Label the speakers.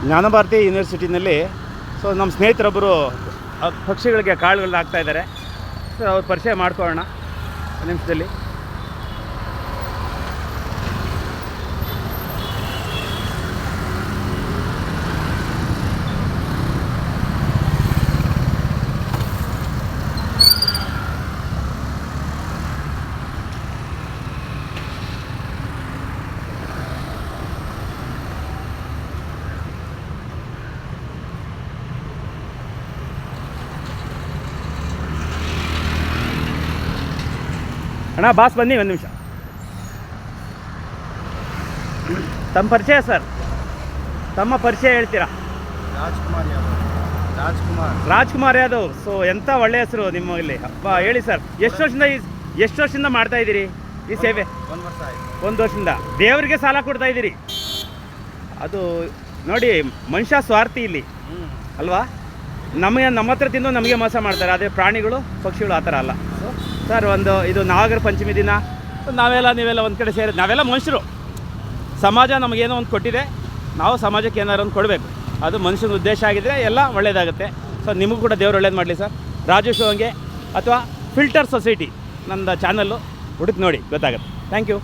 Speaker 1: Jnanabharathi ಯೂನಿವರ್ಸಿಟಿನಲ್ಲಿ so ನಮ್ಮ ಸ್ನೇಹಿತರೊಬ್ಬರು ಪಕ್ಷಿಗಳಿಗೆ ಕಾಳುಗಳನ್ನ ಹಾಕ್ತಾಯಿದ್ದಾರೆ. ಸೊ ಅವ್ರ ಪರಿಚಯ ಮಾಡ್ಕೊಳ್ಳೋಣ ನಿಮಿಷದಲ್ಲಿ. ಅಣ್ಣ ಬಾಸ್ ಬನ್ನಿ ಒಂದು ನಿಮಿಷ. ತಮ್ಮ ಪರಿಚಯ ಸರ್, ತಮ್ಮ ಪರಿಚಯ ಹೇಳ್ತೀರಾ? ರಾಜ್ಕುಮಾರ್ ಯಾದವ್. ಸೊ ಎಂಥ ಒಳ್ಳೆಯ ಹೆಸರು ನಿಮ್ಮ ಇಲ್ಲಿ. ಅಪ್ಪ ಹೇಳಿ ಸರ್, ಎಷ್ಟು ವರ್ಷದಿಂದ ಮಾಡ್ತಾ ಇದ್ದೀರಿ ಈ ಸೇವೆ? 1 ವರ್ಷದಿಂದ. ದೇವರಿಗೆ ಸಾಲ ಕೊಡ್ತಾ ಇದ್ದೀರಿ. ಅದು ನೋಡಿ, ಮನುಷ್ಯ ಸ್ವಾರ್ಥಿ ಇಲ್ಲಿ ಅಲ್ವಾ? ನಮ್ಮ ಹತ್ರ ತಿಂದು ನಮಗೆ ಮೋಸ ಮಾಡ್ತಾರೆ. ಅದೇ ಪ್ರಾಣಿಗಳು ಪಕ್ಷಿಗಳು ಆ ಥರ ಅಲ್ಲ. ಸರ್ ಇದು ನಾಗರ ಪಂಚಮಿ ದಿನ ನೀವೆಲ್ಲ ಒಂದು ಕಡೆ ಸೇರಿ, ನಾವೆಲ್ಲ ಮನುಷ್ಯರು. ಸಮಾಜ ನಮಗೇನೋ ಒಂದು ಕೊಟ್ಟಿದೆ, ನಾವು ಸಮಾಜಕ್ಕೆ ಏನಾದ್ರು ಒಂದು ಕೊಡಬೇಕು. ಅದು ಮನುಷ್ಯನ ಉದ್ದೇಶ ಆಗಿದ್ದರೆ ಎಲ್ಲ ಒಳ್ಳೆಯದಾಗುತ್ತೆ. ಸೊ ನಿಮಗೂ ಕೂಡ ದೇವ್ರು ಒಳ್ಳೇದು ಮಾಡಲಿ ಸರ್. ರಾಜು ಶೋ ಹಂಗೆ ಅಥವಾ ಫಿಲ್ಟರ್ ಸೊಸೈಟಿ ನಂದು ಚಾನಲ್ಲು ಹುಡುಕಿ ನೋಡಿ, ಗೊತ್ತಾಗುತ್ತೆ. Thank you.